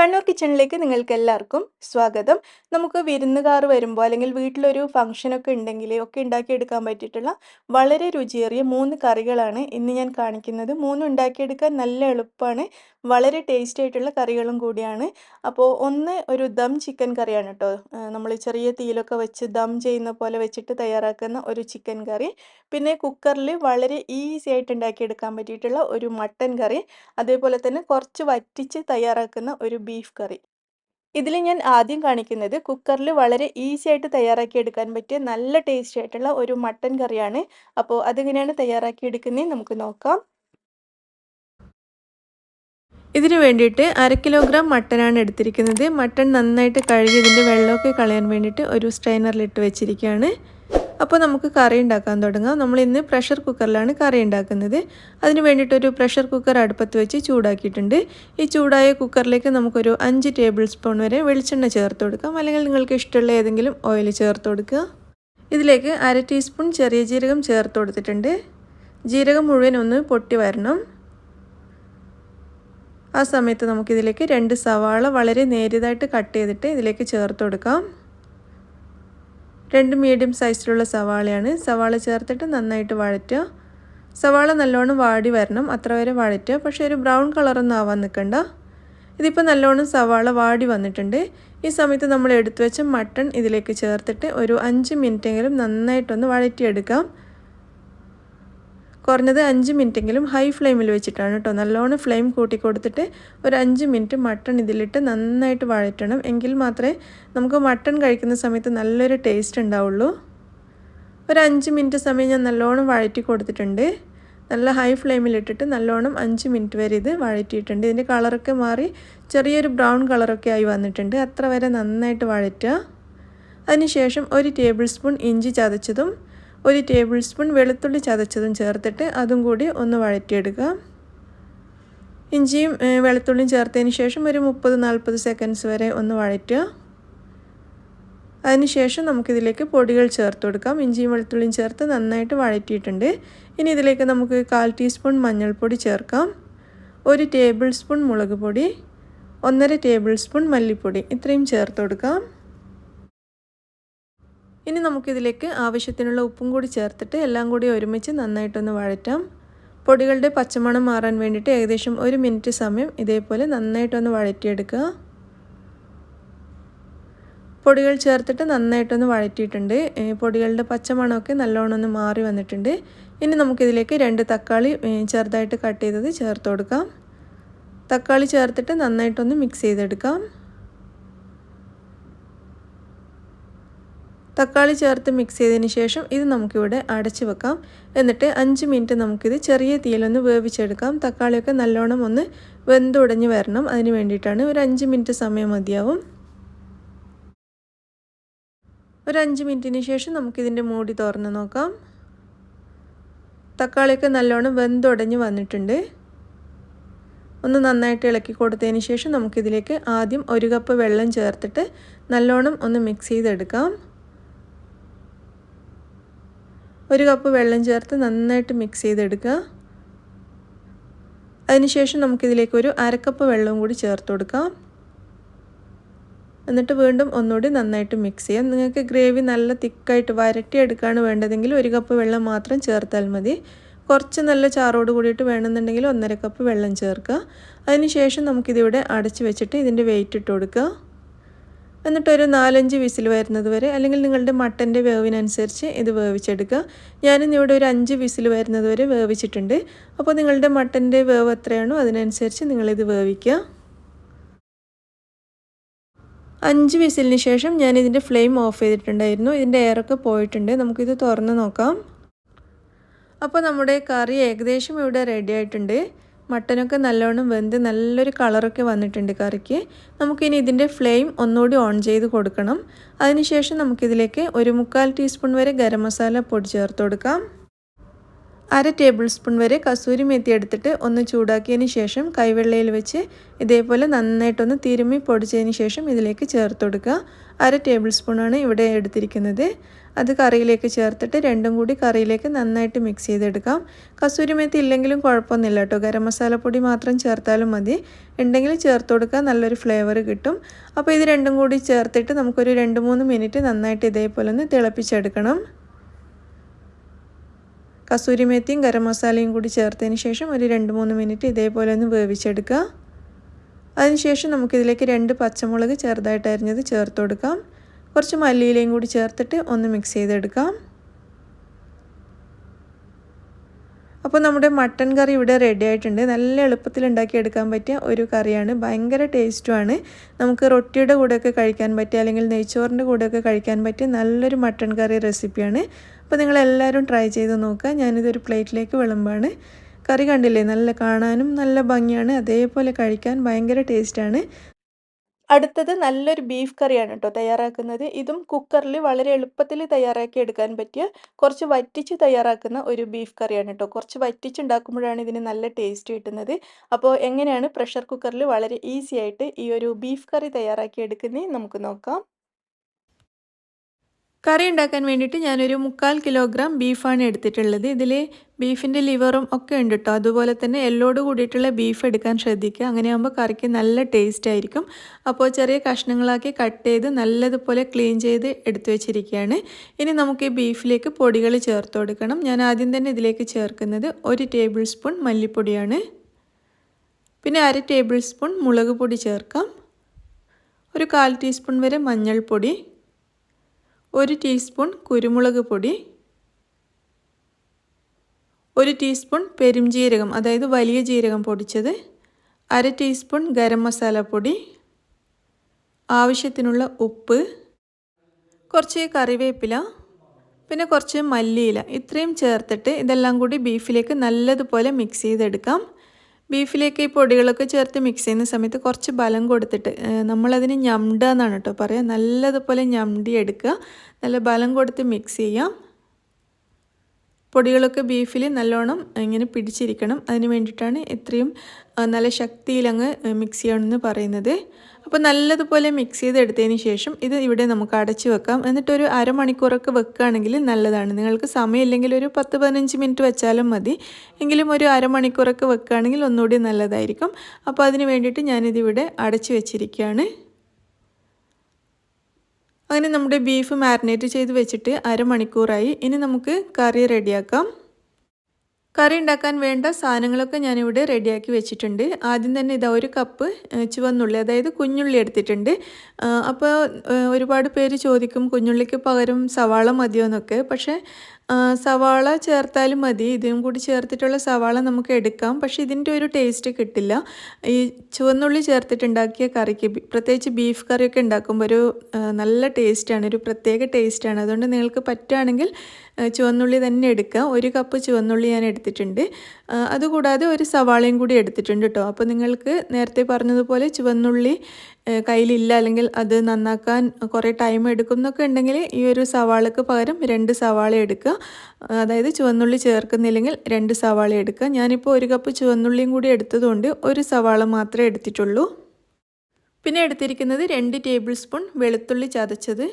കണ്ണൂർ കിച്ചണിലേക്ക് നിങ്ങൾക്ക് എല്ലാവർക്കും സ്വാഗതം. നമുക്ക് വിരുന്നുകാർ വരുമ്പോൾ അല്ലെങ്കിൽ വീട്ടിലൊരു ഫംഗ്ഷനൊക്കെ ഉണ്ടെങ്കിൽ ഒക്കെ ഉണ്ടാക്കിയെടുക്കാൻ പറ്റിയിട്ടുള്ള വളരെ രുചിയേറിയ 3 കറികളാണ് ഇന്ന് ഞാൻ കാണിക്കുന്നത്. 3 ഉണ്ടാക്കിയെടുക്കാൻ നല്ല എളുപ്പമാണ്, വളരെ ടേസ്റ്റി ആയിട്ടുള്ള കറികളും കൂടിയാണ്. അപ്പോൾ ഒന്ന് ഒരു ദം ചിക്കൻ കറിയാണ് കേട്ടോ. നമ്മൾ ചെറിയ തീയിലൊക്കെ വെച്ച് ദം ചെയ്യുന്ന പോലെ വെച്ചിട്ട് തയ്യാറാക്കുന്ന ഒരു ചിക്കൻ കറി. പിന്നെ കുക്കറിൽ വളരെ ഈസി ആയിട്ട് ഉണ്ടാക്കിയെടുക്കാൻ പറ്റിയിട്ടുള്ള ഒരു മട്ടൻ കറി. അതേപോലെ തന്നെ കുറച്ച് വറ്റിച്ച് തയ്യാറാക്കുന്ന ഒരു ബീഫ് കറി. ഇതിൽ ഞാൻ ആദ്യം കാണിക്കുന്നത് കുക്കറിൽ വളരെ ഈസി ആയിട്ട് തയ്യാറാക്കിയെടുക്കാൻ പറ്റിയ നല്ല ടേസ്റ്റി ആയിട്ടുള്ള ഒരു മട്ടൻ കറിയാണ്. അപ്പോൾ അതെങ്ങനെയാണ് തയ്യാറാക്കിയെടുക്കുന്നത് നമുക്ക് നോക്കാം. ഇതിന് വേണ്ടിയിട്ട് 1/2 കിലോഗ്രാം മട്ടനാണ് എടുത്തിരിക്കുന്നത്. മട്ടൺ നന്നായിട്ട് കഴുകി ഇതിൻ്റെ വെള്ളമൊക്കെ കളയാൻ വേണ്ടിയിട്ട് ഒരു സ്ട്രെയിനറിലിട്ട് വെച്ചിരിക്കുകയാണ്. അപ്പോൾ നമുക്ക് കറി ഉണ്ടാക്കാൻ തുടങ്ങാം. നമ്മൾ ഇന്ന് പ്രഷർ കുക്കറിലാണ് കറി ഉണ്ടാക്കുന്നത്. അതിന് വേണ്ടിയിട്ടൊരു പ്രഷർ കുക്കർ അടുപ്പത്ത് വെച്ച് ചൂടാക്കിയിട്ടുണ്ട്. ഈ ചൂടായ കുക്കറിലേക്ക് നമുക്കൊരു 5 ടേബിൾ സ്പൂൺ വരെ വെളിച്ചെണ്ണ ചേർത്ത് കൊടുക്കാം, അല്ലെങ്കിൽ നിങ്ങൾക്ക് ഇഷ്ടമുള്ള ഏതെങ്കിലും ഓയിൽ ചേർത്ത് കൊടുക്കുക. ഇതിലേക്ക് 1/2 ടീസ്പൂൺ ചെറിയ ജീരകം ചേർത്ത് കൊടുത്തിട്ടുണ്ട്. ജീരകം മുഴുവൻ ഒന്ന് പൊട്ടി വരണം. ആ സമയത്ത് നമുക്കിതിലേക്ക് 2 സവാള വളരെ നേരിയതായിട്ട് കട്ട് ചെയ്തിട്ട് ഇതിലേക്ക് ചേർത്ത് കൊടുക്കാം. 2 മീഡിയം സൈസിലുള്ള സവാളയാണ്. സവാള ചേർത്തിട്ട് നന്നായിട്ട് വഴറ്റുക. സവാള നല്ലോണം വാടി വരണം, അത്ര വരെ വഴറ്റുക. പക്ഷേ ഒരു ബ്രൗൺ കളറൊന്നും ആവാൻ നിൽക്കണ്ട. ഇതിപ്പോൾ നല്ലോണം സവാള വാടി വന്നിട്ടുണ്ട്. ഈ സമയത്ത് നമ്മൾ എടുത്തു വെച്ച മട്ടൺ ഇതിലേക്ക് ചേർത്തിട്ട് ഒരു 5 മിനിറ്റെങ്കിലും നന്നായിട്ടൊന്ന് വഴറ്റിയെടുക്കാം. കുറഞ്ഞത് 5 മിനിറ്റെങ്കിലും ഹൈ ഫ്ലെയിമിൽ വെച്ചിട്ടാണ് കേട്ടോ. നല്ലോണം ഫ്ലെയിം കൂട്ടി കൊടുത്തിട്ട് ഒരു 5 മിനിറ്റ് മട്ടൺ ഇതിലിട്ട് നന്നായിട്ട് വഴറ്റണം. എങ്കിൽ മാത്രമേ നമുക്ക് മട്ടൺ കഴിക്കുന്ന സമയത്ത് നല്ലൊരു ടേസ്റ്റ് ഉണ്ടാവുള്ളൂ. ഒരു 5 മിനിറ്റ് സമയം ഞാൻ നല്ലോണം വഴറ്റി കൊടുത്തിട്ടുണ്ട്. നല്ല ഹൈ ഫ്ലെയിമിലിട്ടിട്ട് നല്ലോണം 5 മിനിറ്റ് വരെ ഇത് വഴറ്റിയിട്ടുണ്ട്. ഇതിൻ്റെ കളറൊക്കെ മാറി ചെറിയൊരു ബ്രൗൺ കളറൊക്കെ ആയി വന്നിട്ടുണ്ട്. അത്ര വരെ നന്നായിട്ട് വഴറ്റുക. അതിനുശേഷം 1 ടേബിൾ സ്പൂൺ ഇഞ്ചി ചതച്ചതും 1 ടേബിൾ സ്പൂൺ വെളുത്തുള്ളി ചതച്ചതും ചേർത്തിട്ട് അതും കൂടി ഒന്ന് വഴറ്റിയെടുക്കുക. ഇഞ്ചിയും വെളുത്തുള്ളിയും ചേർത്തതിന് ശേഷം ഒരു 30-40 സെക്കൻഡ്സ് വരെ ഒന്ന് വഴറ്റുക. അതിനുശേഷം നമുക്കിതിലേക്ക് പൊടികൾ ചേർത്ത് കൊടുക്കാം. ഇഞ്ചിയും വെളുത്തുള്ളിയും ചേർത്ത് നന്നായിട്ട് വഴറ്റിയിട്ടുണ്ട്. ഇനി ഇതിലേക്ക് നമുക്ക് 1/4 ടീസ്പൂൺ മഞ്ഞൾപ്പൊടി ചേർക്കാം. 1 ടേബിൾ സ്പൂൺ മുളക് പൊടി, 1/2 ടേബിൾ സ്പൂൺ മല്ലിപ്പൊടി, ഇത്രയും ചേർത്ത് കൊടുക്കാം. ഇനി നമുക്കിതിലേക്ക് ആവശ്യത്തിനുള്ള ഉപ്പും കൂടി ചേർത്തിട്ട് എല്ലാം കൂടി ഒരുമിച്ച് നന്നായിട്ടൊന്ന് വഴറ്റാം. പൊടികളുടെ പച്ചമണം മാറാൻ വേണ്ടിയിട്ട് ഏകദേശം 1 മിനിറ്റ് സമയം ഇതേപോലെ നന്നായിട്ടൊന്ന് വഴറ്റിയെടുക്കുക. പൊടികൾ ചേർത്തിട്ട് നന്നായിട്ടൊന്ന് വഴറ്റിയിട്ടുണ്ട്. പൊടികളുടെ പച്ചമണമൊക്കെ നല്ലോണം ഒന്ന് മാറി വന്നിട്ടുണ്ട്. ഇനി നമുക്കിതിലേക്ക് 2 തക്കാളി ചെറുതായിട്ട് കട്ട് ചെയ്തത് ചേർത്ത് കൊടുക്കാം. തക്കാളി ചേർത്തിട്ട് നന്നായിട്ടൊന്ന് മിക്സ് ചെയ്തെടുക്കാം. തക്കാളി ചേർത്ത് മിക്സ് ചെയ്തതിന് ശേഷം ഇത് നമുക്കിവിടെ അടച്ച് വെക്കാം. എന്നിട്ട് 5 മിനിറ്റ് നമുക്കിത് ചെറിയ തീയിലൊന്ന് വേവിച്ചെടുക്കാം. തക്കാളിയൊക്കെ നല്ലോണം ഒന്ന് വെന്തുടഞ്ഞ് വരണം, അതിന് വേണ്ടിയിട്ടാണ്. ഒരു 5 മിനിറ്റ് സമയം മതിയാവും. ഒരു 5 മിനിറ്റിന് ശേഷം നമുക്കിതിൻ്റെ മൂടി തുറന്ന് നോക്കാം. തക്കാളിയൊക്കെ നല്ലോണം വെന്തുടഞ്ഞ് വന്നിട്ടുണ്ട്. ഒന്ന് നന്നായിട്ട് ഇളക്കി കൊടുത്തതിന് ശേഷം നമുക്കിതിലേക്ക് ആദ്യം 1 കപ്പ് വെള്ളം ചേർത്തിട്ട് നല്ലോണം ഒന്ന് മിക്സ് ചെയ്തെടുക്കാം. 1 കപ്പ് വെള്ളം ചേർത്ത് നന്നായിട്ട് മിക്സ് ചെയ്തെടുക്കുക. അതിനുശേഷം നമുക്കിതിലേക്ക് ഒരു 1/2 കപ്പ് വെള്ളവും കൂടി ചേർത്ത് കൊടുക്കാം. എന്നിട്ട് വീണ്ടും ഒന്നുകൂടി നന്നായിട്ട് മിക്സ് ചെയ്യാം. നിങ്ങൾക്ക് ഗ്രേവി നല്ല തിക്കായിട്ട് വരട്ടിയെടുക്കുകയാണ് വേണ്ടതെങ്കിൽ 1 കപ്പ് വെള്ളം മാത്രം ചേർത്താൽ മതി. കുറച്ച് നല്ല ചാറോട് കൂടിയിട്ട് വേണമെന്നുണ്ടെങ്കിൽ 1/2 കപ്പ് വെള്ളം ചേർക്കുക. അതിനുശേഷം നമുക്കിതിവിടെ അടച്ച് വെച്ചിട്ട് ഇതിൻ്റെ വെയിറ്റ് ഇട്ട് കൊടുക്കുക. എന്നിട്ടൊരു 4-5 വിസിൽ വരുന്നത് വരെ, അല്ലെങ്കിൽ നിങ്ങളുടെ മട്ടൻ്റെ വേവിനനുസരിച്ച് ഇത് വേവിച്ചെടുക്കുക. ഞാനിന്നിവിടെ ഒരു 5 വിസിൽ വരുന്നത് വരെ വേവിച്ചിട്ടുണ്ട്. അപ്പോൾ നിങ്ങളുടെ മട്ടൻ്റെ വേവ് എത്രയാണോ അതിനനുസരിച്ച് നിങ്ങളിത് വേവിക്കുക. 5 വിസിലിന് ശേഷം ഞാനിതിൻ്റെ ഫ്ലെയിം ഓഫ് ചെയ്തിട്ടുണ്ടായിരുന്നു. ഇതിൻ്റെ എയറൊക്കെ പോയിട്ടുണ്ട്. നമുക്കിത് തുറന്ന് നോക്കാം. അപ്പോൾ നമ്മുടെ കറി ഏകദേശം ഇവിടെ റെഡി ആയിട്ടുണ്ട്. മട്ടനൊക്കെ നല്ലോണം വെന്ത് നല്ലൊരു കളറൊക്കെ വന്നിട്ടുണ്ട് കറിക്ക്. നമുക്കിനി ഇതിൻ്റെ ഫ്ലെയിം ഒന്നുകൂടി ഓൺ ചെയ്ത് കൊടുക്കണം. അതിനുശേഷം നമുക്കിതിലേക്ക് ഒരു 3/4 ടീസ്പൂൺ വരെ ഗരം മസാല പൊടി ചേർത്ത് കൊടുക്കാം. 1/2 ടേബിൾ സ്പൂൺ വരെ കസൂരി മേത്തി എടുത്തിട്ട് ഒന്ന് ചൂടാക്കിയതിന് ശേഷം കൈവെള്ളയിൽ വെച്ച് ഇതേപോലെ നന്നായിട്ടൊന്ന് തിരുമ്മി പൊടിച്ചതിന് ശേഷം ഇതിലേക്ക് ചേർത്ത് കൊടുക്കുക. 1/2 ടേബിൾ സ്പൂണാണ് ഇവിടെ എടുത്തിരിക്കുന്നത്. അത് കറിയിലേക്ക് ചേർത്തിട്ട് രണ്ടും കൂടി കറിയിലേക്ക് നന്നായിട്ട് മിക്സ് ചെയ്തെടുക്കാം. കസൂരി മേത്തി ഇല്ലെങ്കിലും കുഴപ്പമൊന്നുമില്ല കേട്ടോ, ഗരം മസാലപ്പൊടി മാത്രം ചേർത്താലും മതി. ഉണ്ടെങ്കിൽ ചേർത്ത് കൊടുക്കുക, നല്ലൊരു ഫ്ലേവർ കിട്ടും. അപ്പോൾ ഇത് രണ്ടും കൂടി ചേർത്തിട്ട് നമുക്കൊരു 2-3 മിനിറ്റ് നന്നായിട്ട് ഇതേപോലെ ഒന്ന് തിളപ്പിച്ചെടുക്കണം. കസൂരി മേത്തിയും ഗരം മസാലയും കൂടി ചേർത്തതിന് ശേഷം ഒരു 2-3 മിനിറ്റ് ഇതേപോലെ ഒന്ന് വേവിച്ചെടുക്കുക. അതിനുശേഷം നമുക്കിതിലേക്ക് 2 പച്ചമുളക് ചെറുതായിട്ട് അരിഞ്ഞത് ചേർത്ത് കൊടുക്കാം. കുറച്ച് മല്ലിയിലയും കൂടി ചേർത്തിട്ട് ഒന്ന് മിക്സ് ചെയ്തെടുക്കാം. അപ്പോൾ നമ്മുടെ മട്ടൻ കറി ഇവിടെ റെഡി ആയിട്ടുണ്ട്. നല്ല എളുപ്പത്തിൽ ഉണ്ടാക്കിയെടുക്കാൻ പറ്റിയ ഒരു കറിയാണ്, ഭയങ്കര ടേസ്റ്റുമാണ്. നമുക്ക് റൊട്ടിയുടെ കൂടെയൊക്കെ കഴിക്കാൻ പറ്റിയ അല്ലെങ്കിൽ നെയ്ച്ചോറിൻ്റെ കൂടെയൊക്കെ കഴിക്കാൻ പറ്റിയ നല്ലൊരു മട്ടൻ കറി റെസിപ്പിയാണ്. അപ്പോൾ നിങ്ങളെല്ലാവരും ട്രൈ ചെയ്ത് നോക്കുക. ഞാനിതൊരു പ്ലേറ്റിലേക്ക് വിളമ്പാണ്. കറി കണ്ടില്ലേ, നല്ല കാണാനും നല്ല ഭംഗിയാണ്, അതേപോലെ കഴിക്കാൻ ഭയങ്കര ടേസ്റ്റാണ്. അടുത്തത് നല്ലൊരു ബീഫ് കറിയാണ് കേട്ടോ തയ്യാറാക്കുന്നത്. ഇതും കുക്കറിൽ വളരെ എളുപ്പത്തിൽ തയ്യാറാക്കി എടുക്കാൻ പറ്റിയ കുറച്ച് വറ്റിച്ച് തയ്യാറാക്കുന്ന ഒരു ബീഫ് കറിയാണ് കേട്ടോ. കുറച്ച് വറ്റിച്ചുണ്ടാക്കുമ്പോഴാണ് ഇതിന് നല്ല ടേസ്റ്റ് കിട്ടുന്നത്. അപ്പോൾ എങ്ങനെയാണ് പ്രഷർ കുക്കറിൽ വളരെ ഈസി ആയിട്ട് ഈ ഒരു ബീഫ് കറി തയ്യാറാക്കി എടുക്കുന്നത് നമുക്ക് നോക്കാം. കറി ഉണ്ടാക്കാൻ വേണ്ടിയിട്ട് ഞാനൊരു 3/4 കിലോഗ്രാം ബീഫാണ് എടുത്തിട്ടുള്ളത്. ഇതിൽ ബീഫിൻ്റെ ലിവറും ഒക്കെ ഉണ്ട് കേട്ടോ. അതുപോലെ തന്നെ എല്ലോട് കൂടിയിട്ടുള്ള ബീഫ് എടുക്കാൻ ശ്രദ്ധിക്കുക, അങ്ങനെയാകുമ്പോൾ കറിക്ക് നല്ല ടേസ്റ്റ് ആയിരിക്കും. അപ്പോൾ ചെറിയ കഷ്ണങ്ങളാക്കി കട്ട് ചെയ്ത് നല്ലതുപോലെ ക്ലീൻ ചെയ്ത് എടുത്തു വെച്ചിരിക്കുകയാണ്. ഇനി നമുക്ക് ഈ ബീഫിലേക്ക് പൊടികൾ ചേർത്ത് കൊടുക്കണം. ഞാൻ ആദ്യം തന്നെ ഇതിലേക്ക് ചേർക്കുന്നത് 1 ടേബിൾ സ്പൂൺ മല്ലിപ്പൊടിയാണ്. പിന്നെ 1/2 ടേബിൾ സ്പൂൺ മുളക് പൊടി ചേർക്കാം. ഒരു 1/4 ടീസ്പൂൺ വരെ മഞ്ഞൾപ്പൊടി, 1 ടീസ്പൂൺ കുരുമുളക് പൊടി, 1 ടീസ്പൂൺ പെരുംജീരകം അതായത് വലിയ ജീരകം പൊടിച്ചത്, 1/2 ടീസ്പൂൺ ഗരം മസാല പൊടി, ആവശ്യത്തിനുള്ള ഉപ്പ്, കുറച്ച് കറിവേപ്പില, പിന്നെ കുറച്ച് മല്ലിയില, ഇത്രയും ചേർത്തിട്ട് ഇതെല്ലാം കൂടി ബീഫിലേക്ക് നല്ലതുപോലെ മിക്സ് ചെയ്തെടുക്കാം. ബീഫിലേക്ക് ഈ പൊടികളൊക്കെ ചേർത്ത് മിക്സ് ചെയ്യുന്ന സമയത്ത് കുറച്ച് ബലം കൊടുത്തിട്ട്, നമ്മളതിന് ഞമ്ടുക എന്നാണ് കേട്ടോ പറയുക, നല്ലതുപോലെ ഞമ്ടി എടുക്കുക, നല്ല ബലം കൊടുത്ത് മിക്സ് ചെയ്യാം. പൊടികളൊക്കെ ബീഫിൽ നല്ലോണം ഇങ്ങനെ പിടിച്ചിരിക്കണം, അതിന് വേണ്ടിയിട്ടാണ് ഇത്രയും നല്ല ശക്തിയിലങ്ങ് മിക്സ് ചെയ്യണമെന്ന് പറയുന്നത്. അപ്പോൾ നല്ലതുപോലെ മിക്സ് ചെയ്തെടുത്തതിന് ശേഷം ഇത് ഇവിടെ നമുക്ക് അടച്ച് വെക്കാം. എന്നിട്ടൊരു അരമണിക്കൂറൊക്കെ വെക്കുകയാണെങ്കിൽ നല്ലതാണ്. നിങ്ങൾക്ക് സമയമില്ലെങ്കിൽ ഒരു 10-15 മിനിറ്റ് വെച്ചാലും മതി, എങ്കിലും ഒരു അരമണിക്കൂറൊക്കെ വെക്കുകയാണെങ്കിൽ ഒന്നുകൂടി നല്ലതായിരിക്കും. അപ്പോൾ അതിന് വേണ്ടിയിട്ട് ഞാനിതിവിടെ അടച്ച് വെച്ചിരിക്കുകയാണ്. അങ്ങനെ നമ്മുടെ ബീഫ് മാരിനേറ്റ് ചെയ്ത് വെച്ചിട്ട് അരമണിക്കൂറായി. ഇനി നമുക്ക് കറി റെഡിയാക്കാം. കറി ഉണ്ടാക്കാൻ വേണ്ട സാധനങ്ങളൊക്കെ ഞാനിവിടെ റെഡിയാക്കി വെച്ചിട്ടുണ്ട്. ആദ്യം തന്നെ ഇതാ 1 കപ്പ് ചുവന്നുള്ളി അതായത് കുഞ്ഞുള്ളി എടുത്തിട്ടുണ്ട്. അപ്പോൾ ഒരുപാട് പേര് ചോദിക്കും കുഞ്ഞുള്ളിക്ക് പകരം സവാള മതിയോ എന്നൊക്കെ. പക്ഷേ സവാള ചേർത്താലും മതി, ഇതിനും കൂടി ചേർത്തിട്ടുള്ള സവാള നമുക്ക് എടുക്കാം. പക്ഷേ ഇതിൻ്റെ ഒരു ടേസ്റ്റ് കിട്ടില്ല. ഈ ചുവന്നുള്ളി ചേർത്തിട്ടുണ്ടാക്കിയ കറിക്ക്, പ്രത്യേകിച്ച് ബീഫ് കറിയൊക്കെ ഉണ്ടാക്കുമ്പോൾ ഒരു നല്ല ടേസ്റ്റാണ്, ഒരു പ്രത്യേക ടേസ്റ്റാണ്. അതുകൊണ്ട് നിങ്ങൾക്ക് പറ്റുകയാണെങ്കിൽ ചുവന്നുള്ളി തന്നെ എടുക്കുക. 1 കപ്പ് ചുവന്നുള്ളി ഞാൻ എടുത്തിട്ടുണ്ട്. അതുകൂടാതെ 1 സവാളയും കൂടി എടുത്തിട്ടുണ്ട് കേട്ടോ. അപ്പോൾ നിങ്ങൾക്ക് നേരത്തെ പറഞ്ഞതുപോലെ ചുവന്നുള്ളി കയ്യിലില്ല അല്ലെങ്കിൽ അത് നന്നാക്കാൻ കുറേ ടൈം എടുക്കും എന്നൊക്കെ ഉണ്ടെങ്കിൽ ഈ ഒരു സവാളക്ക് പകരം 2 സവാള എടുക്കുക. അതായത് ചുവന്നുള്ളി ചേർക്കുന്നില്ലെങ്കിൽ 2 സവാള എടുക്കുക. ഞാനിപ്പോൾ 1 കപ്പ് ചുവന്നുള്ളിയും കൂടി എടുത്തതുകൊണ്ട് 1 സവാള മാത്രമേ എടുത്തിട്ടുള്ളൂ. പിന്നെ എടുത്തിരിക്കുന്നത് 2 ടേബിൾ സ്പൂൺ വെളുത്തുള്ളി ചതച്ചത്,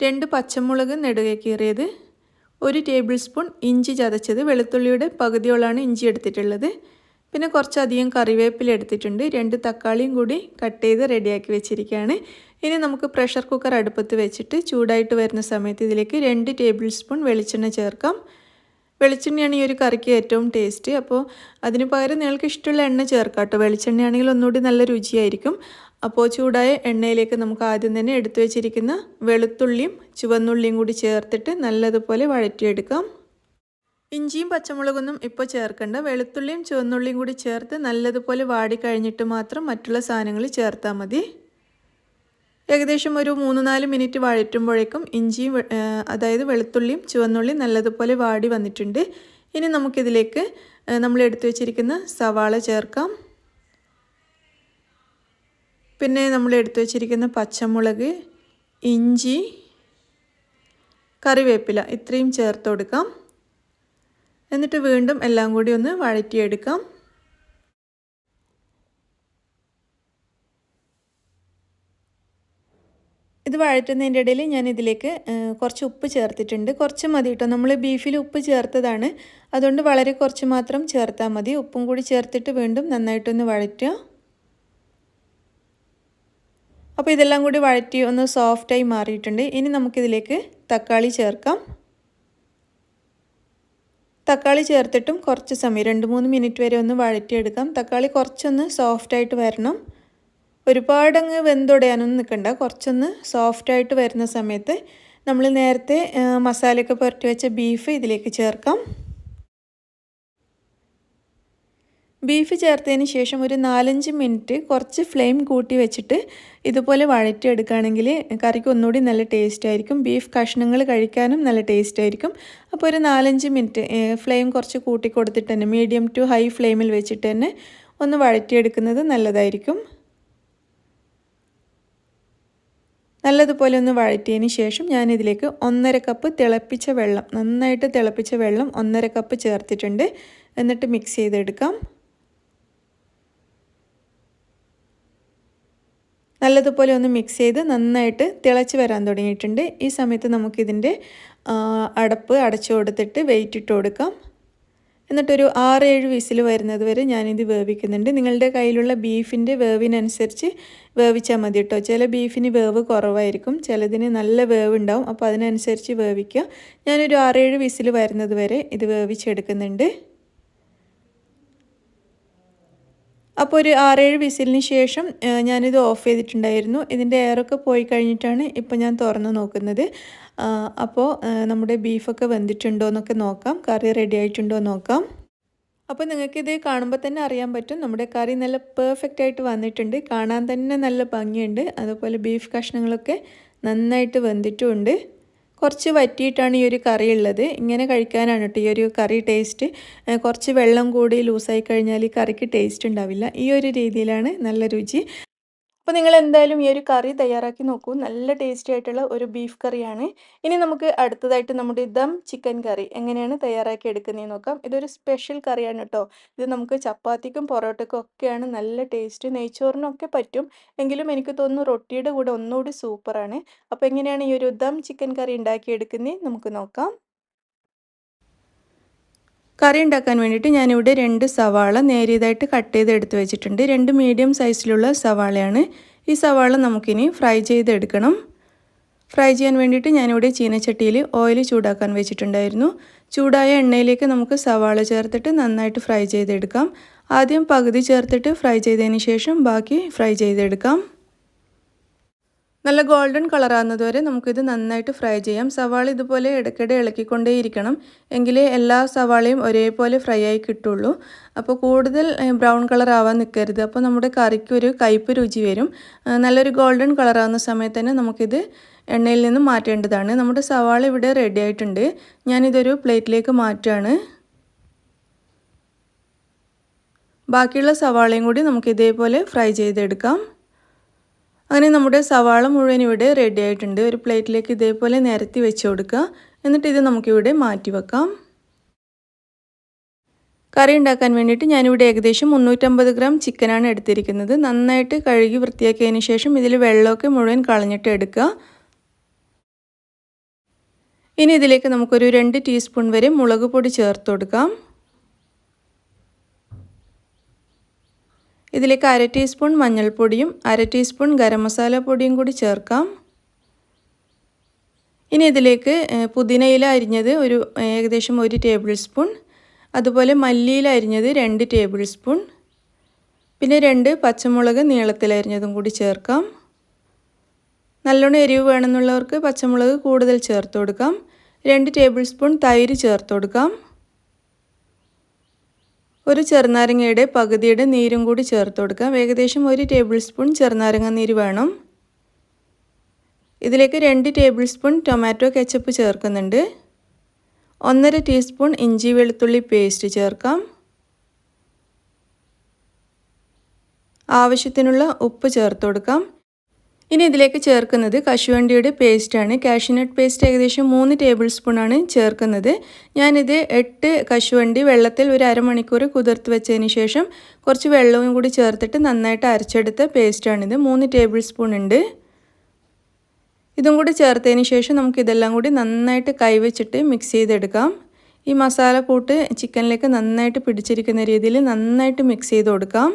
2 പച്ചമുളക് നെടുകെ കീറിയത്, 1 ടേബിൾ സ്പൂൺ ഇഞ്ചി ചതച്ചത്, വെളുത്തുള്ളിയുടെ പകുതിയോളാണ് ഇഞ്ചി എടുത്തിട്ടുള്ളത്. പിന്നെ കുറച്ചധികം കറിവേപ്പില എടുത്തിട്ടുണ്ട്. 2 തക്കാളിയും കൂടി കട്ട് ചെയ്ത് റെഡിയാക്കി വെച്ചിരിക്കുകയാണ്. ഇനി നമുക്ക് പ്രഷർ കുക്കർ അടുപ്പത്ത് വെച്ചിട്ട് ചൂടായിട്ട് വരുന്ന സമയത്ത് ഇതിലേക്ക് 2 ടേബിൾ സ്പൂൺ വെളിച്ചെണ്ണ ചേർക്കാം. വെളിച്ചെണ്ണയാണ് ഈ ഒരു കറിക്ക് ഏറ്റവും ടേസ്റ്റ്. അപ്പോൾ അതിന് പകരം നിങ്ങൾക്ക് ഇഷ്ടമുള്ള എണ്ണ ചേർക്കാം കേട്ടോ. വെളിച്ചെണ്ണയാണെങ്കിൽ ഒന്നുകൂടി നല്ല രുചിയായിരിക്കും. അപ്പോൾ ചൂടായ എണ്ണയിലേക്ക് നമുക്ക് ആദ്യം തന്നെ എടുത്തു വെച്ചിരിക്കുന്ന വെളുത്തുള്ളിയും ചുവന്നുള്ളിയും കൂടി ചേർത്തിട്ട് നല്ലതുപോലെ വഴറ്റിയെടുക്കാം. ഇഞ്ചിയും പച്ചമുളകൊന്നും ഇപ്പോൾ ചേർക്കണ്ട. വെളുത്തുള്ളിയും ചുവന്നുള്ളിയും കൂടി ചേർത്ത് നല്ലതുപോലെ വാടി കഴിഞ്ഞിട്ട് മാത്രം മറ്റുള്ള സാധനങ്ങൾ ചേർത്താൽ മതി. ഏകദേശം ഒരു 3-4 മിനിറ്റ് വഴറ്റുമ്പോഴേക്കും ഇഞ്ചിയും അതായത് വെളുത്തുള്ളിയും ചുവന്നുള്ളിയും നല്ലതുപോലെ വാടി വന്നിട്ടുണ്ട്. ഇനി നമുക്കിതിലേക്ക് നമ്മൾ എടുത്തു വെച്ചിരിക്കുന്ന സവാള ചേർക്കാം. പിന്നെ നമ്മൾ എടുത്തു വെച്ചിരിക്കുന്ന പച്ചമുളക്, ഇഞ്ചി, കറിവേപ്പില ഇത്രയും ചേർത്ത് കൊടുക്കാം. എന്നിട്ട് വീണ്ടും എല്ലാം കൂടി ഒന്ന് വഴറ്റിയെടുക്കാം. ഇത് വഴറ്റുന്നതിൻ്റെ ഇടയിൽ ഞാൻ ഇതിലേക്ക് കുറച്ച് ഉപ്പ് ചേർത്തിട്ടുണ്ട്. കുറച്ച് മതി കേട്ടോ, നമ്മൾ ബീഫിൽ ഉപ്പ് ചേർത്തതാണ്, അതുകൊണ്ട് വളരെ കുറച്ച് മാത്രം ചേർത്താൽ മതി. ഉപ്പും കൂടി ചേർത്തിട്ട് വീണ്ടും നന്നായിട്ടൊന്ന് വഴറ്റുക. അപ്പോൾ ഇതെല്ലാം കൂടി വഴറ്റി ഒന്ന് സോഫ്റ്റായി മാറിയിട്ടുണ്ട്. ഇനി നമുക്കിതിലേക്ക് തക്കാളി ചേർക്കാം. തക്കാളി ചേർത്തിട്ടും കുറച്ച് സമയം 2-3 മിനിറ്റ് വരെ ഒന്ന് വഴറ്റിയെടുക്കാം. തക്കാളി കുറച്ചൊന്ന് സോഫ്റ്റായിട്ട് വരണം, ഒരുപാടങ്ങ് വെന്തുടയാനൊന്നും നിൽക്കണ്ട. കുറച്ചൊന്ന് സോഫ്റ്റായിട്ട് വരുന്ന സമയത്ത് നമ്മൾ നേരത്തെ മസാലയൊക്കെ പുരട്ടി വെച്ച ബീഫ് ഇതിലേക്ക് ചേർക്കാം. ബീഫ് ചേർത്തതിന് ശേഷം ഒരു 4-5 മിനിറ്റ് കുറച്ച് ഫ്ലെയിം കൂട്ടി വെച്ചിട്ട് ഇതുപോലെ വഴറ്റിയെടുക്കുകയാണെങ്കിൽ കറിക്ക് ഒന്നുകൂടി നല്ല ടേസ്റ്റ് ആയിരിക്കും. ബീഫ് കഷ്ണങ്ങൾ കഴിക്കാനും നല്ല ടേസ്റ്റ് ആയിരിക്കും. അപ്പോൾ ഒരു 4-5 മിനിറ്റ് ഫ്ലെയിം കുറച്ച് കൂട്ടി കൊടുത്തിട്ട് തന്നെ മീഡിയം ടു ഹൈ ഫ്ലെയിമിൽ വെച്ചിട്ട് തന്നെ ഒന്ന് വഴറ്റിയെടുക്കുന്നത് നല്ലതായിരിക്കും. നല്ലതുപോലെ ഒന്ന് വഴറ്റിയതിന് ശേഷം ഞാനിതിലേക്ക് 1.5 കപ്പ് തിളപ്പിച്ച വെള്ളം, നന്നായിട്ട് തിളപ്പിച്ച വെള്ളം 1.5 കപ്പ് ചേർത്തിട്ടുണ്ട്. എന്നിട്ട് മിക്സ് ചെയ്തെടുക്കാം. നല്ലതുപോലെ ഒന്ന് മിക്സ് ചെയ്ത് നന്നായിട്ട് തിളച്ച് വരാൻ തുടങ്ങിയിട്ടുണ്ട്. ഈ സമയത്ത് നമുക്കിതിൻ്റെ അടപ്പ് അടച്ചു കൊടുത്തിട്ട് വെയിറ്റ് ഇട്ട് കൊടുക്കാം. എന്നിട്ടൊരു 6-7 വിസിൽ വരുന്നത് വരെ ഞാനിത് വേവിക്കുന്നുണ്ട്. നിങ്ങളുടെ കയ്യിലുള്ള ബീഫിൻ്റെ വേവിനനുസരിച്ച് വേവിച്ചാൽ മതി കേട്ടോ. ചില ബീഫിന് വേവ് കുറവായിരിക്കും, ചിലതിന് നല്ല വേവ് ഉണ്ടാവും. അപ്പോൾ അതിനനുസരിച്ച് വേവിക്കുക. ഞാനൊരു 6-7 വിസിൽ വരുന്നത് വരെ ഇത് വേവിച്ചെടുക്കുന്നുണ്ട്. അപ്പോൾ ഒരു 6-7 വിസിലിന് ശേഷം ഞാനിത് ഓഫ് ചെയ്തിട്ടുണ്ടായിരുന്നു. ഇതിൻ്റെ എയറൊക്കെ പോയി കഴിഞ്ഞിട്ടാണ് ഇപ്പോൾ ഞാൻ തുറന്ന് നോക്കുന്നത്. അപ്പോൾ നമ്മുടെ ബീഫൊക്കെ വെന്തിട്ടുണ്ടോ എന്നൊക്കെ നോക്കാം, കറി റെഡി ആയിട്ടുണ്ടോ നോക്കാം. അപ്പോൾ നിങ്ങൾക്കിത് കാണുമ്പോൾ തന്നെ അറിയാൻ പറ്റും നമ്മുടെ കറി നല്ല പെർഫെക്റ്റ് ആയിട്ട് വന്നിട്ടുണ്ട്. കാണാൻ തന്നെ നല്ല ഭംഗിയുണ്ട്. അതുപോലെ ബീഫ് കഷ്ണങ്ങളൊക്കെ നന്നായിട്ട് വെന്തിട്ടുമുണ്ട്. കുറച്ച് വറ്റിയിട്ടാണ് ഈ ഒരു കറി ഉള്ളത്. ഇങ്ങനെ കഴിക്കാനാണ് കേട്ടോ ഈ ഒരു കറി ടേസ്റ്റ്. കുറച്ച് വെള്ളം കൂടി ലൂസായി കഴിഞ്ഞാൽ ഈ കറിക്ക് ടേസ്റ്റ് ഉണ്ടാവില്ല. ഈ ഒരു രീതിയിലാണ് നല്ല രുചി. അപ്പോൾ നിങ്ങൾ എന്തായാലും ഈ ഒരു കറി തയ്യാറാക്കി നോക്കൂ. നല്ല ടേസ്റ്റി ആയിട്ടുള്ള ഒരു ബീഫ് കറിയാണ്. ഇനി നമുക്ക് അടുത്തതായിട്ട് നമ്മുടെ ദം ചിക്കൻ കറി എങ്ങനെയാണ് തയ്യാറാക്കി എടുക്കുന്നതെന്ന് നോക്കാം. ഇതൊരു സ്പെഷ്യൽ കറിയാണ് കേട്ടോ. ഇത് നമുക്ക് ചപ്പാത്തിക്കും പൊറോട്ടയ്ക്കും ഒക്കെയാണ് നല്ല ടേസ്റ്റ്. നെയ്ച്ചോറിനൊക്കെ പറ്റും, എങ്കിലും എനിക്ക് തോന്നുന്നു റൊട്ടിയുടെ കൂടെ ഒന്നുകൂടി സൂപ്പറാണ്. അപ്പോൾ എങ്ങനെയാണ് ഈ ഒരു ദം ചിക്കൻ കറി ഉണ്ടാക്കിയെടുക്കുന്നത് നമുക്ക് നോക്കാം. കറി ഉണ്ടാക്കാൻ വേണ്ടിയിട്ട് ഞാനിവിടെ 2 സവാള നേരിയതായിട്ട് കട്ട് ചെയ്ത് എടുത്ത് വെച്ചിട്ടുണ്ട്. 2 മീഡിയം സൈസിലുള്ള സവാളയാണ്. ഈ സവാള നമുക്കിനി ഫ്രൈ ചെയ്തെടുക്കണം. ഫ്രൈ ചെയ്യാൻ വേണ്ടിയിട്ട് ഞാനിവിടെ ചീനച്ചട്ടിയിൽ ഓയിൽ ചൂടാക്കാൻ വെച്ചിട്ടുണ്ടായിരുന്നു. ചൂടായ എണ്ണയിലേക്ക് നമുക്ക് സവാള ചേർത്തിട്ട് നന്നായിട്ട് ഫ്രൈ ചെയ്തെടുക്കാം. ആദ്യം പകുതി ചേർത്തിട്ട് ഫ്രൈ ചെയ്തതിന് ശേഷം ബാക്കി ഫ്രൈ ചെയ്തെടുക്കാം. നല്ല ഗോൾഡൻ കളറാകുന്നത് വരെ നമുക്കിത് നന്നായിട്ട് ഫ്രൈ ചെയ്യാം. സവാള ഇതുപോലെ ഇടയ്ക്കിടെ ഇളക്കിക്കൊണ്ടേയിരിക്കണം, എങ്കിലേ എല്ലാ സവാളയും ഒരേപോലെ ഫ്രൈ ആയി കിട്ടുള്ളൂ. അപ്പോൾ കൂടുതൽ ബ്രൗൺ കളർ ആവാൻ നിൽക്കരുത്. അപ്പോൾ നമ്മുടെ കറിക്ക് ഒരു കയ്പ്പ് രുചി വരും. നല്ലൊരു ഗോൾഡൻ കളറാകുന്ന സമയത്ത് തന്നെ നമുക്കിത് എണ്ണയിൽ നിന്ന് മാറ്റേണ്ടതാണ്. നമ്മുടെ സവാള ഇവിടെ റെഡി ആയിട്ടുണ്ട്. ഞാനിതൊരു പ്ലേറ്റിലേക്ക് മാറ്റുകയാണ്. ബാക്കിയുള്ള സവാളയും കൂടി നമുക്ക് ഇതേപോലെ ഫ്രൈ ചെയ്തെടുക്കാം. അങ്ങനെ നമ്മുടെ സവാള മുഴുവൻ ഇവിടെ റെഡി ആയിട്ടുണ്ട്. ഒരു പ്ലേറ്റിലേക്ക് ഇതേപോലെ നിരത്തി വെച്ച് കൊടുക്കുക. എന്നിട്ട് ഇത് നമുക്കിവിടെ മാറ്റി വെക്കാം. കറി ഉണ്ടാക്കാൻ വേണ്ടിയിട്ട് ഞാനിവിടെ ഏകദേശം 350 ഗ്രാം ചിക്കനാണ് എടുത്തിരിക്കുന്നത്. നന്നായിട്ട് കഴുകി വൃത്തിയാക്കിയതിന് ശേഷം ഇതിൽ വെള്ളമൊക്കെ മുഴുവൻ കളഞ്ഞിട്ട് എടുക്കുക. ഇനി ഇതിലേക്ക് നമുക്കൊരു 2 ടീസ്പൂൺ വരെ മുളക് പൊടി ചേർത്ത് കൊടുക്കാം. ഇതിലേക്ക് 1/2 ടീസ്പൂൺ മഞ്ഞൾപ്പൊടിയും 1/2 ടീസ്പൂൺ ഗരം മസാല പൊടിയും കൂടി ചേർക്കാം. ഇനി ഇതിലേക്ക് പുതിനയില അരിഞ്ഞത് ഏകദേശം 1 ടേബിൾ സ്പൂൺ, അതുപോലെ മല്ലിയില അരിഞ്ഞത് 2 ടേബിൾ സ്പൂൺ, പിന്നെ 2 പച്ചമുളക് നീളത്തിലരിഞ്ഞതും കൂടി ചേർക്കാം. നല്ലോണം എരിവ് വേണമെന്നുള്ളവർക്ക് പച്ചമുളക് കൂടുതൽ ചേർത്ത് കൊടുക്കാം. 2 ടേബിൾ സ്പൂൺ തൈര് ചേർത്ത് കൊടുക്കാം. ഒരു ചെറുനാരങ്ങയുടെ പകുതിയുടെ നീരും കൂടി ചേർത്ത് കൊടുക്കാം. ഏകദേശം 1 ടേബിൾ സ്പൂൺ ചെറുനാരങ്ങ നീര് വേണം. ഇതിലേക്ക് 2 ടേബിൾ സ്പൂൺ ടൊമാറ്റോ കെച്ചപ്പ് ചേർക്കുന്നുണ്ട്. 1.5 ടീസ്പൂൺ ഇഞ്ചി വെളുത്തുള്ളി പേസ്റ്റ് ചേർക്കാം. ആവശ്യത്തിനുള്ള ഉപ്പ് ചേർത്ത് കൊടുക്കാം. ഇനി ഇതിലേക്ക് ചേർക്കുന്നത് കശുവണ്ടിയുടെ പേസ്റ്റാണ്. കാഷ്യൂനട്ട് പേസ്റ്റ് ഏകദേശം 3 ടേബിൾ സ്പൂണാണ് ചേർക്കുന്നത്. ഞാനിത് 8 കശുവണ്ടി വെള്ളത്തിൽ ഒരു അരമണിക്കൂർ കുതിർത്ത് വെച്ചതിന് ശേഷം കുറച്ച് വെള്ളവും കൂടി ചേർത്തിട്ട് നന്നായിട്ട് അരച്ചെടുത്ത പേസ്റ്റാണിത്. 3 ടേബിൾ സ്പൂൺ ഉണ്ട്. ഇതും കൂടി ചേർത്തതിന് ശേഷം നമുക്കിതെല്ലാം കൂടി നന്നായിട്ട് കൈവച്ചിട്ട് മിക്സ് ചെയ്തെടുക്കാം. ഈ മസാലക്കൂട്ട് ചിക്കനിലേക്ക് നന്നായിട്ട് പിടിച്ചിരിക്കുന്ന രീതിയിൽ നന്നായിട്ട് മിക്സ് ചെയ്ത് കൊടുക്കാം.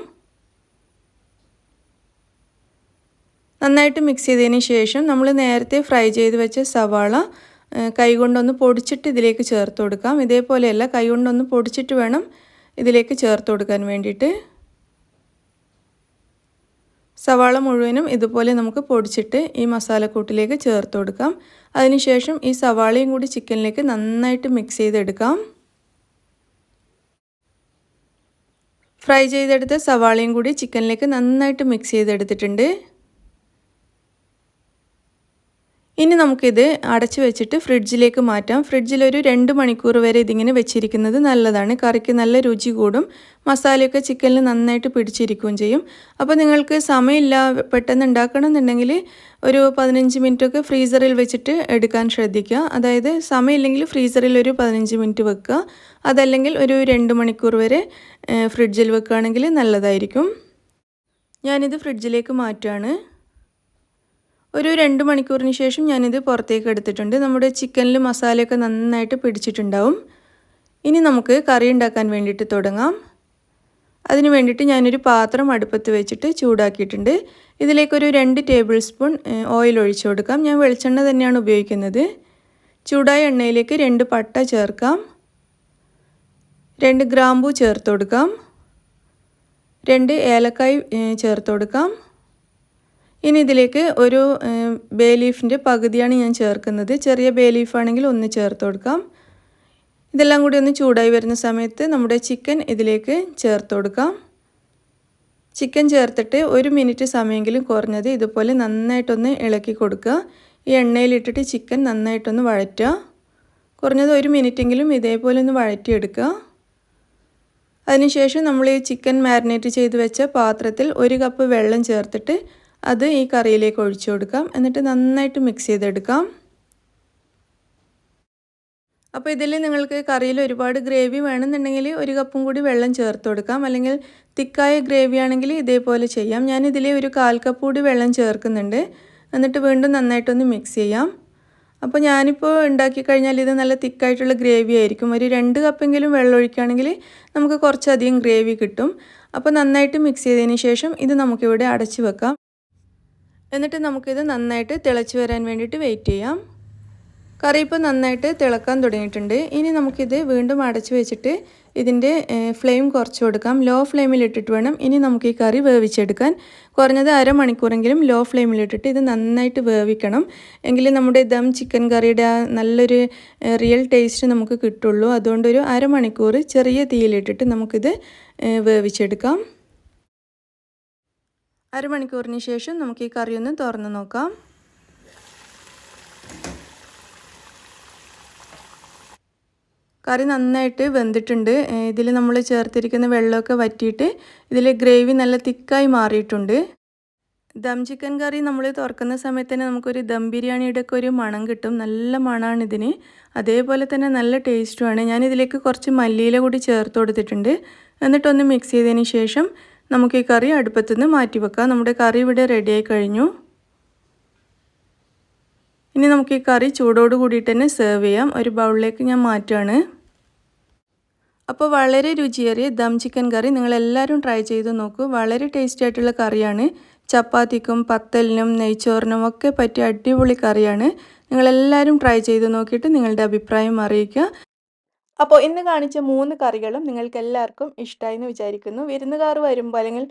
നന്നായിട്ട് മിക്സ് ചെയ്തതിന് ശേഷം നമ്മൾ നേരത്തെ ഫ്രൈ ചെയ്ത് വെച്ച സവാള കൈകൊണ്ടൊന്ന് പൊടിച്ചിട്ട് ഇതിലേക്ക് ചേർത്ത് കൊടുക്കാം. ഇതേപോലെയല്ല, കൈകൊണ്ടൊന്ന് പൊടിച്ചിട്ട് വേണം ഇതിലേക്ക് ചേർത്ത് കൊടുക്കാൻ വേണ്ടിയിട്ട്. സവാള മുഴുവനും ഇതുപോലെ നമുക്ക് പൊടിച്ചിട്ട് ഈ മസാലക്കൂട്ടിലേക്ക് ചേർത്ത് കൊടുക്കാം. അതിനുശേഷം ഈ സവാളയും കൂടി ചിക്കനിലേക്ക് നന്നായിട്ട് മിക്സ് ചെയ്തെടുക്കാം. ഫ്രൈ ചെയ്തെടുത്ത സവാളയും കൂടി ചിക്കനിലേക്ക് നന്നായിട്ട് മിക്സ് ചെയ്തെടുത്തിട്ടുണ്ട്. ഇനി നമുക്കിത് അടച്ചു വെച്ചിട്ട് ഫ്രിഡ്ജിലേക്ക് മാറ്റാം. ഫ്രിഡ്ജിലൊരു 2 മണിക്കൂർ വരെ ഇതിങ്ങനെ വെച്ചിരിക്കുന്നത് നല്ലതാണ്. കറിക്ക് നല്ല രുചി കൂടും. മസാലയൊക്കെ ചിക്കനിൽ നന്നായിട്ട് പിടിച്ചിരിക്കുകയും ചെയ്യും. അപ്പോൾ നിങ്ങൾക്ക് സമയമില്ല, പെട്ടെന്ന് ഉണ്ടാക്കണം എന്നുണ്ടെങ്കിൽ ഒരു 15 മിനിറ്റൊക്കെ ഫ്രീസറിൽ വെച്ചിട്ട് എടുക്കാൻ ശ്രദ്ധിക്കുക. അതായത് സമയമില്ലെങ്കിൽ ഫ്രീസറിൽ ഒരു 15 മിനിറ്റ് വെക്കുക. അതല്ലെങ്കിൽ ഒരു 2 മണിക്കൂർ വരെ ഫ്രിഡ്ജിൽ വെക്കുകയാണെങ്കിൽ നല്ലതായിരിക്കും. ഞാനിത് ഫ്രിഡ്ജിലേക്ക് മാറ്റുകയാണ്. ഒരു 2 മണിക്കൂറിന് ശേഷം ഞാനിത് പുറത്തേക്ക് എടുത്തിട്ടുണ്ട്. നമ്മുടെ ചിക്കനിൽ മസാലയൊക്കെ നന്നായിട്ട് പിടിച്ചിട്ടുണ്ടാവും. ഇനി നമുക്ക് കറി ഉണ്ടാക്കാൻ വേണ്ടിയിട്ട് തുടങ്ങാം. അതിന് വേണ്ടിയിട്ട് ഞാനൊരു പാത്രം അടുപ്പത്ത് വെച്ചിട്ട് ചൂടാക്കിയിട്ടുണ്ട്. ഇതിലേക്കൊരു 2 ടേബിൾ സ്പൂൺ ഓയിൽ ഒഴിച്ചു കൊടുക്കാം. ഞാൻ വെളിച്ചെണ്ണ തന്നെയാണ് ഉപയോഗിക്കുന്നത്. ചൂടായ എണ്ണയിലേക്ക് 2 പട്ട ചേർക്കാം, 2 ഗ്രാമ്പൂ ചേർത്ത് കൊടുക്കാം, 2 ഏലക്കായ് ചേർത്ത് കൊടുക്കാം. ഇനി ഇതിലേക്ക് ഒരു ബേ ലീഫിൻ്റെ പകുതിയാണ് ഞാൻ ചേർക്കുന്നത്. ചെറിയ ബേ ലീഫാണെങ്കിൽ 1 ചേർത്ത് കൊടുക്കാം. ഇതെല്ലാം കൂടി ഒന്ന് ചൂടായി വരുന്ന സമയത്ത് നമ്മുടെ ചിക്കൻ ഇതിലേക്ക് ചേർത്ത് കൊടുക്കാം. ചിക്കൻ ചേർത്തിട്ട് 1 മിനിറ്റ് സമയമെങ്കിലും കുറഞ്ഞത് ഇതുപോലെ നന്നായിട്ടൊന്ന് ഇളക്കി കൊടുക്കുക. ഈ എണ്ണയിലിട്ടിട്ട് ചിക്കൻ നന്നായിട്ടൊന്ന് വഴറ്റുക. കുറഞ്ഞത് 1 മിനിറ്റെങ്കിലും ഇതേപോലെ ഒന്ന് വഴറ്റിയെടുക്കുക. അതിനുശേഷം നമ്മൾ ഈ ചിക്കൻ മാരിനേറ്റ് ചെയ്ത് വെച്ച പാത്രത്തിൽ 1 കപ്പ് വെള്ളം ചേർത്തിട്ട് അത് ഈ കറിയിലേക്ക് ഒഴിച്ചു കൊടുക്കാം. എന്നിട്ട് നന്നായിട്ട് മിക്സ് ചെയ്തെടുക്കാം. അപ്പോൾ ഇതിൽ നിങ്ങൾക്ക് കറിയിൽ ഒരുപാട് ഗ്രേവി വേണമെന്നുണ്ടെങ്കിൽ 1 കപ്പും കൂടി വെള്ളം ചേർത്ത് കൊടുക്കാം. അല്ലെങ്കിൽ തിക്കായ ഗ്രേവി ആണെങ്കിൽ ഇതേപോലെ ചെയ്യാം. ഞാനിതിൽ ഒരു 1/4 കപ്പ് കൂടി വെള്ളം ചേർക്കുന്നുണ്ട്. എന്നിട്ട് വീണ്ടും നന്നായിട്ടൊന്ന് മിക്സ് ചെയ്യാം. അപ്പോൾ ഞാനിപ്പോൾ ഉണ്ടാക്കി കഴിഞ്ഞാൽ ഇത് നല്ല തിക്കായിട്ടുള്ള ഗ്രേവി ആയിരിക്കും. ഒരു 2 കപ്പെങ്കിലും വെള്ളം ഒഴിക്കുകയാണെങ്കിൽ നമുക്ക് കുറച്ചധികം ഗ്രേവി കിട്ടും. അപ്പോൾ നന്നായിട്ട് മിക്സ് ചെയ്തതിന് ശേഷം ഇത് നമുക്കിവിടെ അടച്ചു വെക്കാം. എന്നിട്ട് നമുക്കിത് നന്നായിട്ട് തിളച്ച് വരാൻ വേണ്ടിയിട്ട് വെയിറ്റ് ചെയ്യാം. കറി ഇപ്പോൾ നന്നായിട്ട് തിളക്കാൻ തുടങ്ങിയിട്ടുണ്ട്. ഇനി നമുക്കിത് വീണ്ടും അടച്ചു വെച്ചിട്ട് ഇതിൻ്റെ ഫ്ലെയിം കുറച്ച് കൊടുക്കാം. ലോ ഫ്ലെയിമിലിട്ടിട്ട് വേണം ഇനി നമുക്ക് ഈ കറി വേവിച്ചെടുക്കാൻ. കുറഞ്ഞത് അരമണിക്കൂറെങ്കിലും ലോ ഫ്ലെയിമിലിട്ടിട്ട് ഇത് നന്നായിട്ട് വേവിക്കണം. എങ്കിൽ നമ്മുടെ ദം ചിക്കൻ കറിയുടെ ആ നല്ലൊരു റിയൽ ടേസ്റ്റ് നമുക്ക് കിട്ടുള്ളൂ. അതുകൊണ്ടൊരു അരമണിക്കൂർ ചെറിയ തീയിലിട്ടിട്ട് നമുക്കിത് വേവിച്ചെടുക്കാം. അരമണിക്കൂറിന് ശേഷം നമുക്ക് ഈ കറി ഒന്ന് തുറന്ന് നോക്കാം. കറി നന്നായിട്ട് വെന്തിട്ടുണ്ട്. ഇതിൽ നമ്മൾ ചേർത്തിരിക്കുന്ന വെള്ളമൊക്കെ വറ്റിയിട്ട് ഇതിൽ ഗ്രേവി നല്ല തിക്കായി മാറിയിട്ടുണ്ട്. ദം ചിക്കൻ കറി നമ്മൾ തുറക്കുന്ന സമയത്ത് തന്നെ നമുക്കൊരു ദം ബിരിയാണിയുടെ ഒക്കെ ഒരു മണം കിട്ടും. നല്ല മണമാണ് ഇതിന്. അതേപോലെ തന്നെ നല്ല ടേസ്റ്റുമാണ്. ഞാനിതിലേക്ക് കുറച്ച് മല്ലിയില കൂടി ചേർത്ത് കൊടുത്തിട്ടുണ്ട്. എന്നിട്ടൊന്ന് മിക്സ് ചെയ്തതിന് ശേഷം നമുക്ക് ഈ കറി അടുപ്പത്തു നിന്ന് മാറ്റി വെക്കാം. നമ്മുടെ കറി ഇവിടെ റെഡിയായി കഴിഞ്ഞു. ഇനി നമുക്ക് ഈ കറി ചൂടോട് കൂടിയിട്ട് തന്നെ സെർവ് ചെയ്യാം. ഒരു ബൗളിലേക്ക് ഞാൻ മാറ്റുകയാണ്. അപ്പോൾ വളരെ രുചിയേറിയ ദം ചിക്കൻ കറി നിങ്ങളെല്ലാവരും ട്രൈ ചെയ്ത് നോക്കൂ. വളരെ ടേസ്റ്റി ആയിട്ടുള്ള കറിയാണ്. ചപ്പാത്തിക്കും പത്തലിനും നെയ്ച്ചോറിനും ഒക്കെ പറ്റിയ അടിപൊളി കറിയാണ്. നിങ്ങളെല്ലാവരും ട്രൈ ചെയ്ത് നോക്കിയിട്ട് നിങ്ങളുടെ അഭിപ്രായം അറിയിക്കുക. അപ്പോൾ ഇന്ന് കാണിച്ച 3 കറികളും നിങ്ങൾക്ക് എല്ലാവർക്കും ഇഷ്ടമായി എന്ന് വിചാരിക്കുന്നു. വിരുന്നുകാർ വരുമ്പോൾ അല്ലെങ്കിൽ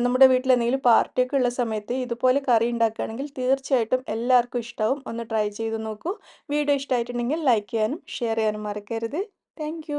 നമ്മുടെ വീട്ടിൽ എന്തെങ്കിലും പാർട്ടിയൊക്കെ ഉള്ള സമയത്ത് ഇതുപോലെ കറി ഉണ്ടാക്കുകയാണെങ്കിൽ തീർച്ചയായിട്ടും എല്ലാവർക്കും ഇഷ്ടമാവും. ഒന്ന് ട്രൈ ചെയ്ത് നോക്കൂ. വീഡിയോ ഇഷ്ടമായിട്ടുണ്ടെങ്കിൽ ലൈക്ക് ചെയ്യാനും ഷെയർ ചെയ്യാനും മറക്കരുത്. താങ്ക്